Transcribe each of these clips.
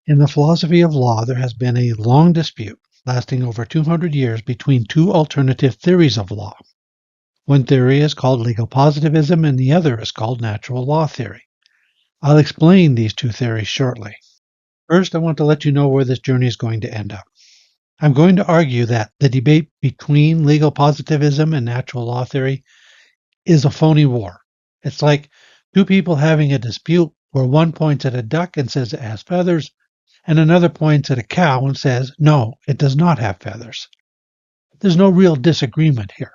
In the philosophy of law, there has been a long dispute lasting over 200 years between two alternative theories of law. One theory is called legal positivism and the other is called natural law theory. I'll explain these two theories shortly. First, I want to let you know where this journey is going to end up. I'm going to argue that the debate between legal positivism and natural law theory is a phony war. It's like two people having a dispute where one points at a duck and says it has feathers, and another points at a cow and says, no, it does not have feathers. There's no real disagreement here.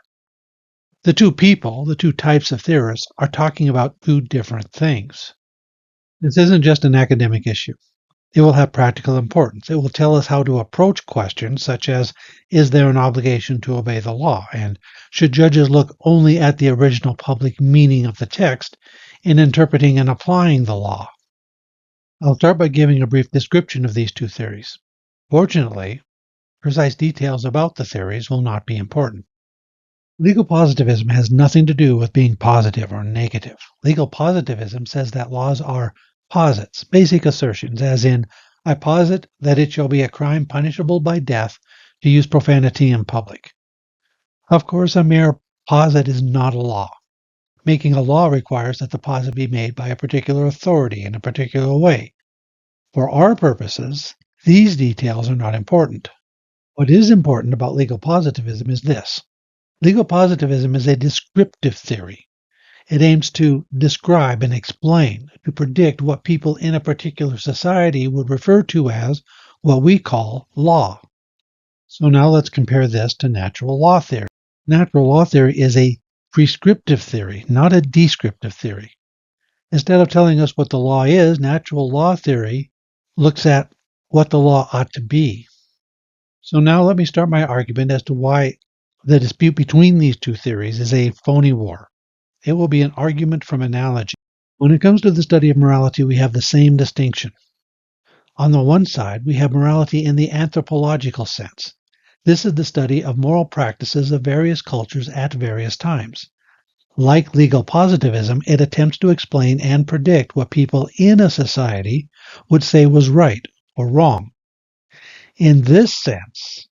The two people, the two types of theorists, are talking about two different things. This isn't just an academic issue. It will have practical importance. It will tell us how to approach questions such as, is there an obligation to obey the law? And should judges look only at the original public meaning of the text in interpreting and applying the law? I'll start by giving a brief description of these two theories. Fortunately, precise details about the theories will not be important. Legal positivism has nothing to do with being positive or negative. Legal positivism says that laws are posits, basic assertions, as in, I posit that it shall be a crime punishable by death to use profanity in public. Of course, a mere posit is not a law. Making a law requires that the posit be made by a particular authority in a particular way. For our purposes, these details are not important. What is important about legal positivism is this. Legal positivism is a descriptive theory. It aims to describe and explain, to predict what people in a particular society would refer to as what we call law. So now let's compare this to natural law theory. Natural law theory is a prescriptive theory, not a descriptive theory. Instead of telling us what the law is, natural law theory looks at what the law ought to be. So now let me start my argument as to why the dispute between these two theories is a phony war. It will be an argument from analogy. When it comes to the study of morality, we have the same distinction. On the one side, we have morality in the anthropological sense. This is the study of moral practices of various cultures at various times. Like legal positivism, it attempts to explain and predict what people in a society would say was right or wrong. In this sense,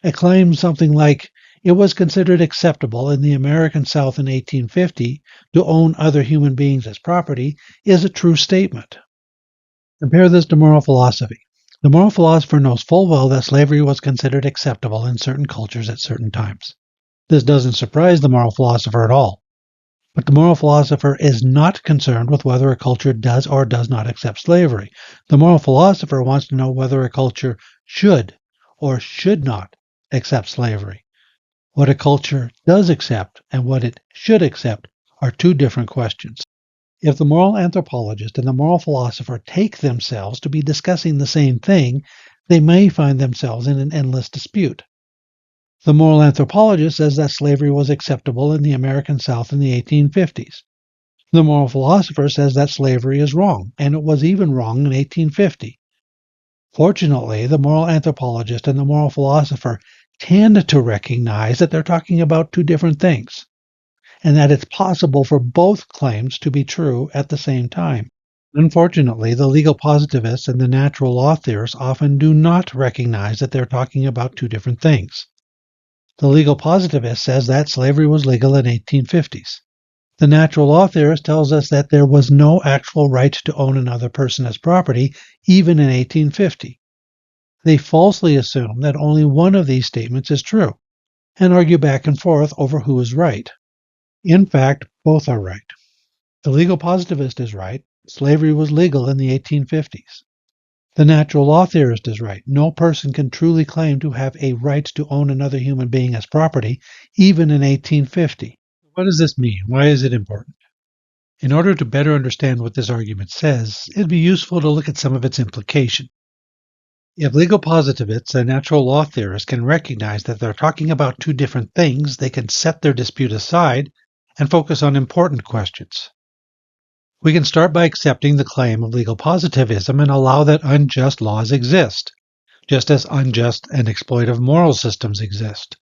a claim something like, it was considered acceptable in the American South in 1850 to own other human beings as property is a true statement. Compare this to moral philosophy. The moral philosopher knows full well that slavery was considered acceptable in certain cultures at certain times. This doesn't surprise the moral philosopher at all. But the moral philosopher is not concerned with whether a culture does or does not accept slavery. The moral philosopher wants to know whether a culture should or should not accept slavery. What a culture does accept and what it should accept are two different questions. If the moral anthropologist and the moral philosopher take themselves to be discussing the same thing, they may find themselves in an endless dispute. The moral anthropologist says that slavery was acceptable in the American South in the 1850s. The moral philosopher says that slavery is wrong, and it was even wrong in 1850. Fortunately, the moral anthropologist and the moral philosopher tend to recognize that they're talking about two different things, and that it's possible for both claims to be true at the same time. Unfortunately, the legal positivists and the natural law theorists often do not recognize that they're talking about two different things. The legal positivist says that slavery was legal in the 1850s. The natural law theorist tells us that there was no actual right to own another person as property, even in 1850. They falsely assume that only one of these statements is true, and argue back and forth over who is right. In fact, both are right. The legal positivist is right. Slavery was legal in the 1850s. The natural law theorist is right. No person can truly claim to have a right to own another human being as property, even in 1850. What does this mean? Why is it important? In order to better understand what this argument says, it'd be useful to look at some of its implications. If legal positivists and natural law theorists can recognize that they're talking about two different things, they can set their dispute aside and focus on important questions. We can start by accepting the claim of legal positivism and allow that unjust laws exist, just as unjust and exploitive moral systems exist.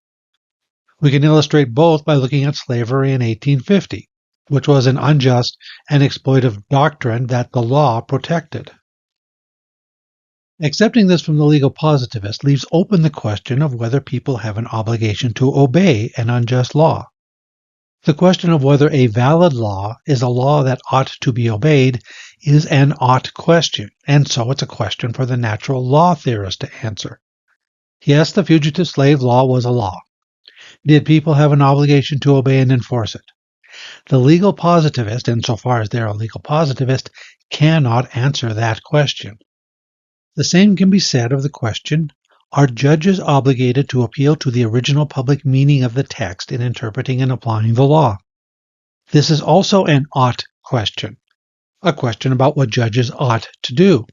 We can illustrate both by looking at slavery in 1850, which was an unjust and exploitive doctrine that the law protected. Accepting this from the legal positivist leaves open the question of whether people have an obligation to obey an unjust law. The question of whether a valid law is a law that ought to be obeyed is an ought question, and so it's a question for the natural law theorist to answer. Yes, the fugitive slave law was a law. Did people have an obligation to obey and enforce it? The legal positivist, insofar as they're a legal positivist, cannot answer that question. The same can be said of the question, are judges obligated to appeal to the original public meaning of the text in interpreting and applying the law? This is also an ought question, a question about what judges ought to do.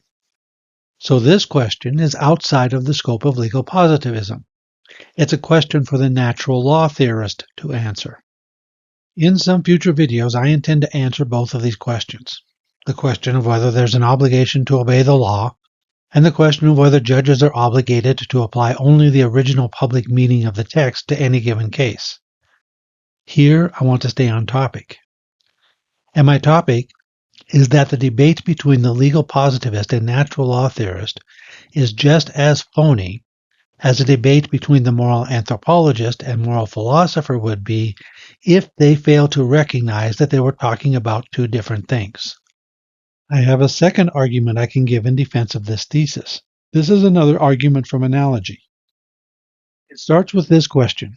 So this question is outside of the scope of legal positivism. It's a question for the natural law theorist to answer. In some future videos, I intend to answer both of these questions. The question of whether there's an obligation to obey the law, and the question of whether judges are obligated to apply only the original public meaning of the text to any given case. Here, I want to stay on topic. And my topic is that the debate between the legal positivist and natural law theorist is just as phony as a debate between the moral anthropologist and moral philosopher would be if they failed to recognize that they were talking about two different things. I have a second argument I can give in defense of this thesis. This is another argument from analogy. It starts with this question.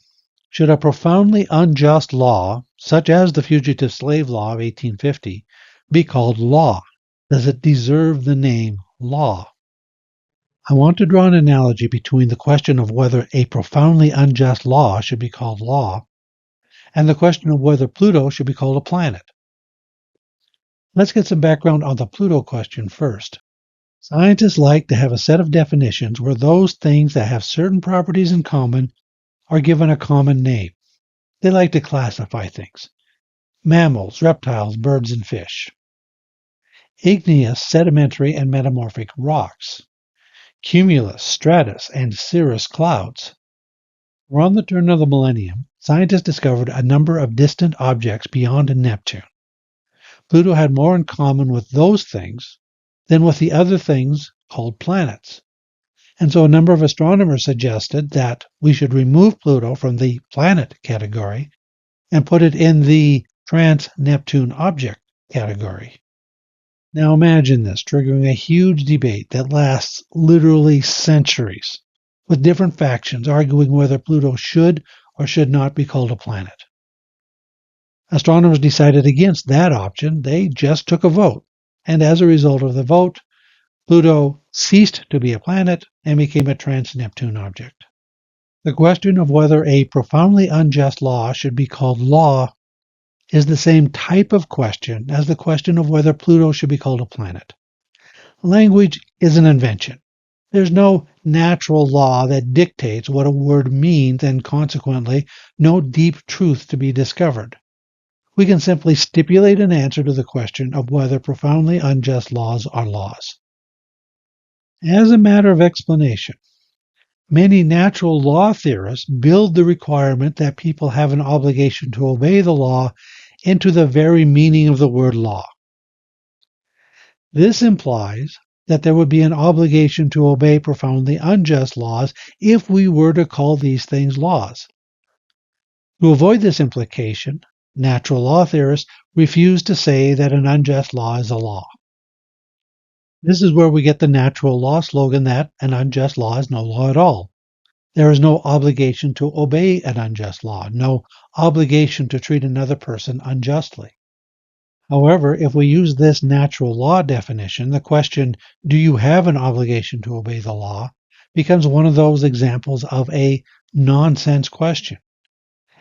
Should a profoundly unjust law, such as the Fugitive Slave Law of 1850, be called law? Does it deserve the name law? I want to draw an analogy between the question of whether a profoundly unjust law should be called law and the question of whether Pluto should be called a planet. Let's get some background on the Pluto question first. Scientists like to have a set of definitions where those things that have certain properties in common are given a common name. They like to classify things. Mammals, reptiles, birds, and fish. Igneous, sedimentary, and metamorphic rocks. Cumulus, stratus, and cirrus clouds. Around the turn of the millennium, scientists discovered a number of distant objects beyond Neptune. Pluto had more in common with those things than with the other things called planets. And so a number of astronomers suggested that we should remove Pluto from the planet category and put it in the trans-Neptune object category. Now imagine this triggering a huge debate that lasts literally centuries, with different factions arguing whether Pluto should or should not be called a planet. Astronomers decided against that option. They just took a vote, and as a result of the vote, Pluto ceased to be a planet and became a trans-Neptune object. The question of whether a profoundly unjust law should be called law is the same type of question as the question of whether Pluto should be called a planet. Language is an invention. There's no natural law that dictates what a word means and consequently no deep truth to be discovered. We can simply stipulate an answer to the question of whether profoundly unjust laws are laws. As a matter of explanation, many natural law theorists build the requirement that people have an obligation to obey the law into the very meaning of the word law. This implies that there would be an obligation to obey profoundly unjust laws if we were to call these things laws. To avoid this implication, natural law theorists refuse to say that an unjust law is a law. This is where we get the natural law slogan that an unjust law is no law at all. There is no obligation to obey an unjust law, no obligation to treat another person unjustly. However, if we use this natural law definition, the question, do you have an obligation to obey the law, becomes one of those examples of a nonsense question.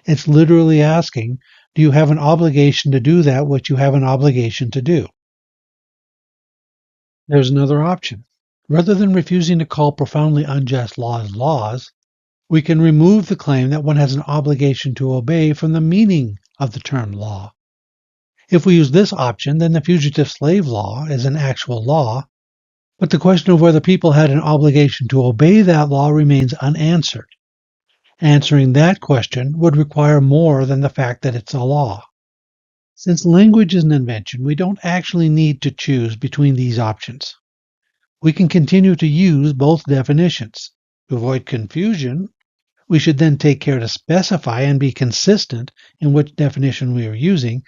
It's literally asking, do you have an obligation to do that which you have an obligation to do? There's another option. Rather than refusing to call profoundly unjust laws laws, we can remove the claim that one has an obligation to obey from the meaning of the term law. If we use this option, then the Fugitive Slave Law is an actual law, but the question of whether people had an obligation to obey that law remains unanswered. Answering that question would require more than the fact that it's a law. Since language is an invention, we don't actually need to choose between these options. we can continue to use both definitions. To avoid confusion, we should then take care to specify and be consistent in which definition we are using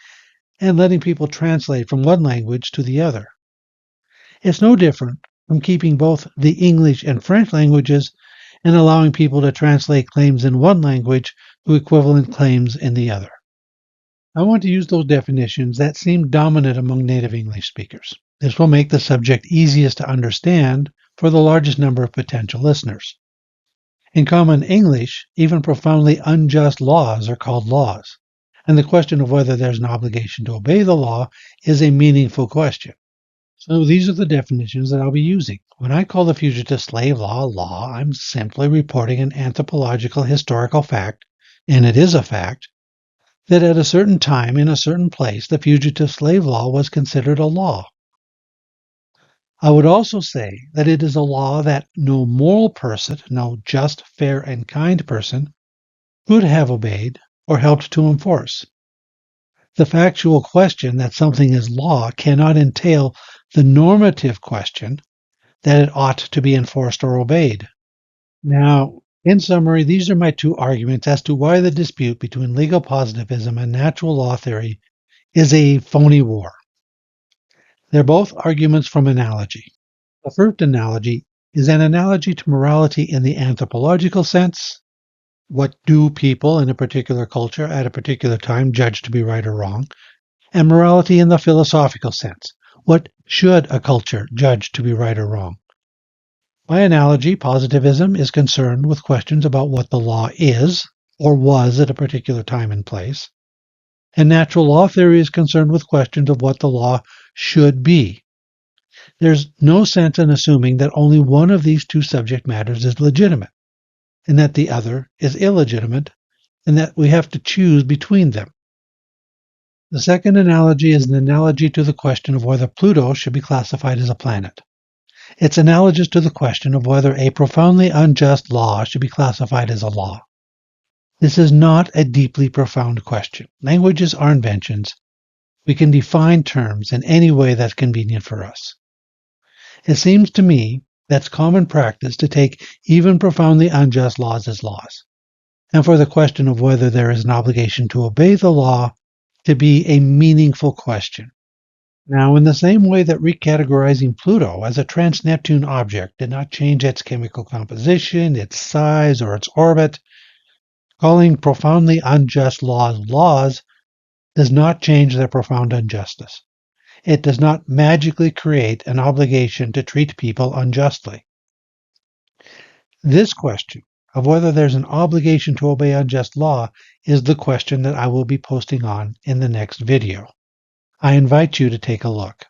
and letting people translate from one language to the other. It's no different from keeping both the English and French languages and allowing people to translate claims in one language to equivalent claims in the other. I want to use those definitions that seem dominant among native English speakers. This will make the subject easiest to understand for the largest number of potential listeners. In common English, even profoundly unjust laws are called laws, and the question of whether there's an obligation to obey the law is a meaningful question. So these are the definitions that I'll be using. When I call the fugitive slave law a law, I'm simply reporting an anthropological historical fact, and it is a fact, that at a certain time in a certain place the fugitive slave law was considered a law. I would also say that it is a law that no moral person, no just, fair, and kind person could have obeyed or helped to enforce. The factual question that something is law cannot entail the normative question that it ought to be enforced or obeyed. Now, in summary, these are my two arguments as to why the dispute between legal positivism and natural law theory is a phony war. They're both arguments from analogy. The first analogy is an analogy to morality in the anthropological sense. What do people in a particular culture at a particular time judge to be right or wrong? And morality in the philosophical sense. What should a culture judge to be right or wrong? By analogy, positivism is concerned with questions about what the law is or was at a particular time and place. And natural law theory is concerned with questions of what the law should be. There's no sense in assuming that only one of these two subject matters is legitimate, and that the other is illegitimate, and that we have to choose between them. The second analogy is an analogy to the question of whether Pluto should be classified as a planet. It's analogous to the question of whether a profoundly unjust law should be classified as a law. This is not a deeply profound question. Languages are inventions. We can define terms in any way that's convenient for us. It seems to me that's common practice to take even profoundly unjust laws as laws, and for the question of whether there is an obligation to obey the law to be a meaningful question. Now, in the same way that recategorizing Pluto as a trans-Neptune object did not change its chemical composition, its size, or its orbit, calling profoundly unjust laws laws does not change their profound injustice. It does not magically create an obligation to treat people unjustly. This question of whether there's an obligation to obey unjust law is the question that I will be posting on in the next video. I invite you to take a look.